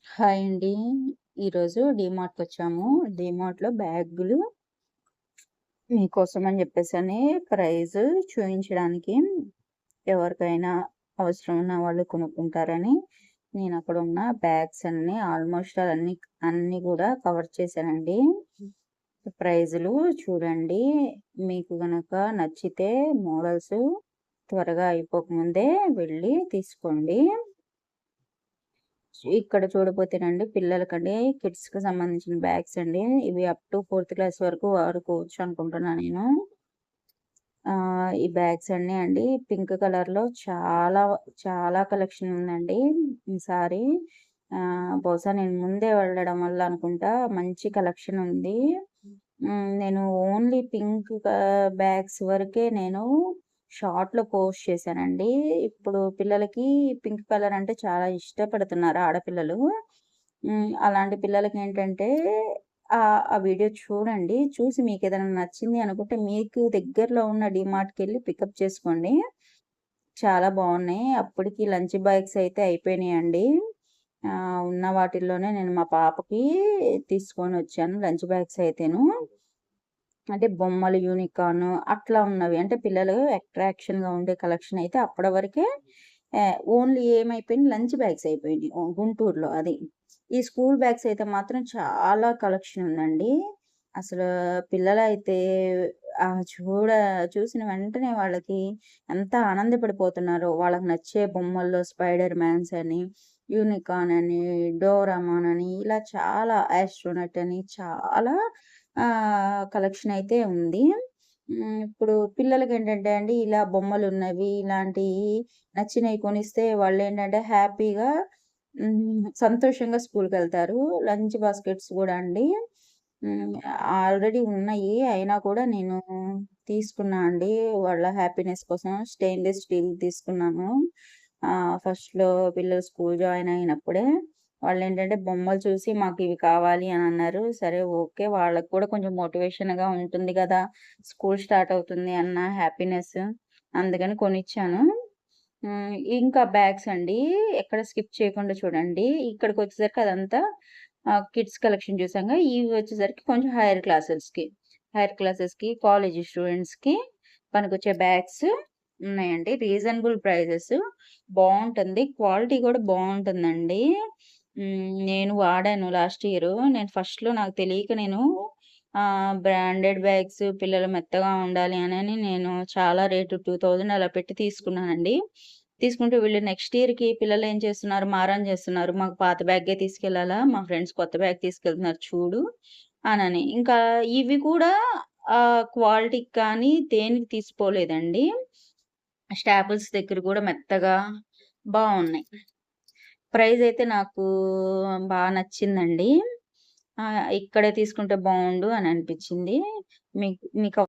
Hi అండి. ఈరోజు డీమార్ట్‌కొచ్చాము. డీమార్ట్‌లో బ్యాగులు మీకోసం అని చెప్పేసని ప్రైస్ చూయించడానికి ఎవరికైనా అవసరం ఉన్న వాళ్ళు కొనుక్కుంటారని నేనక్కడున్న బ్యాగ్స్ అన్నీ ఆల్మోస్ట్ అన్నీ కూడా కవర్ చేశానండి. ప్రైజులు చూడండి. మీకు గనక నచ్చితే మోడల్స్ త్వరగా అయిపోకముందే వెళ్ళి తీసుకోండి. ఇక్కడ చూడపోతేనండి పిల్లలకండి కిడ్స్‌కి సంబంధించిన బ్యాగ్స్ అండి. ఇవి అప్ టు 4థ్ క్లాస్ వరకు వాడుకోవచ్చు అనుకుంటున్నా నేను. ఈ బ్యాగ్స్ అన్నీ అండి పింక్ కలర్‌లో చాలా కలెక్షన్ ఉందండి ఈసారి. బహుశా నేను ముందే వెళ్ళడం వల్ల అనుకుంటా మంచి కలెక్షన్ ఉంది. నేను ఓన్లీ పింక్ బ్యాగ్స్ వరకే నేను షార్ట్‌లో పోస్ట్ చేశానండి. ఇప్పుడు పిల్లలకి పింక్ కలర్ అంటే చాలా ఇష్టపడుతున్నారు ఆడపిల్లలు. అలాంటి పిల్లలకేంటంటే ఆ వీడియో చూడండి. చూసి మీకేదైనా నచ్చింది అనుకుంటే మీకు దగ్గరలో ఉన్న డీమార్ట్‌కెళ్ళి పికప్ చేసుకోండి. చాలా బావున్నాయి. అప్పటికి లంచ్ బాగ్స్ అయితే అయిపోయినాయండి. ఉన్న వాటిల్లోనే నేను మా పాపకి తీసుకొనొచ్చాను లంచ్ బాగ్స్ అయితేను. అంటే బొమ్మలు, యూనికార్న్ అట్లా ఉన్నవి. అంటే పిల్లలు అట్రాక్షన్‌గా ఉండే కలెక్షన్ అయితే అప్పటి వరకే ఓన్లీ ఏమైపోయింది లంచ్ బ్యాగ్స్ అయిపోయినాయి. గుంటూరులో అది. ఈ స్కూల్ బ్యాగ్స్ అయితే మాత్రం చాలా కలెక్షన్ ఉందండి. అసలు పిల్లలైతే చూసిన వెంటనే వాళ్ళకి ఎంత ఆనందపడిపోతున్నారో. వాళ్ళకి నచ్చే బొమ్మల్లో స్పైడర్ మ్యాన్స్ అని, యూనికార్న్ అని, డోరామాన్ అని ఇలా చాలా ఆస్ట్రోనట్ అని చాలా కలెక్షన్ అయితే ఉంది. ఇప్పుడు పిల్లలకేంటంటే అండి ఇలా బొమ్మలున్నవి ఇలాంటియి నచ్చినయి కొనిస్తే వాళ్ళేంటంటే హ్యాపీగా సంతోషంగా స్కూలుకెళ్తారు. లంచ్ బాస్కెట్స్ గూడా అండి ఆల్రెడీ ఉన్నాయి. అయినా కూడా నేను తీసుకున్నా అండి. వాళ్ళ హ్యాపీనెస్ కోసం స్టెయిన్‌లెస్ స్టీల్ తీసుకున్నాను. ఫస్ట్‌లో పిల్లలు స్కూల్ జాయిన్ అయినప్పుడే. వాళ్ళేంటంటే బొమ్మలు చూసి మాకివి కావాలి అనన్నారు. సరే ఓకే. వాళ్ళకి కూడా కొంచెం మోటివేషన్‌గా ఉంటుంది గదా! స్కూల్ స్టార్ట్ అవుతుంది అన్న హ్యాపీనెస్. అందుకని కొనిచ్చాను. ఇంకా బ్యాగ్స్ అండి. ఎక్కడ స్కిప్ చేయకుండా చూడండి. ఇక్కడికొచ్చేసరికి అదంతా కిడ్స్ కలెక్షన్ చూసాంగా. ఇవి వచ్చేసరికి కొంచెం హైయర్ క్లాసెస్‌కి, కాలేజీ స్టూడెంట్స్‌కి పనికొచ్చే బ్యాగ్స్ ఉన్నాయండి. రీజనబుల్ ప్రైజెస్ బావుంటుంది. క్వాలిటీ కూడా బావుంటుందండి. నేను వాడాను లాస్ట్ ఇయరు. నేను ఫస్ట్‌లో నాకు తెలియక నేను బ్రాండెడ్ బ్యాగ్స్ పిల్లలు మెత్తగా ఉండాలి అనని నేను చాలా రేటు 2000 అలా పెట్టి తీసుకున్నానండి. తీసుకుంటే వీళ్ళు నెక్స్ట్ ఇయర్‌కి పిల్లలేం చేస్తున్నారు, మారం చేస్తున్నారు. మాకు పాత బ్యాగే తీసుకెళ్ళాలా? మా ఫ్రెండ్స్ కొత్త బ్యాగ్ తీసుకెళ్తున్నారు చూడు అనని. ఇంకా ఇవి కూడా క్వాలిటీకి కానీ దేనికి తీసిపోలేదండి. స్టాపుల్స్ దగ్గర కూడా మెత్తగా బావున్నాయి. ప్రైజ్ అయితే నాకు నచ్చిందండి. ఇక్కడే తీసుకుంటే బావుండు అని అనిపిచ్చింది. మీకు మీకు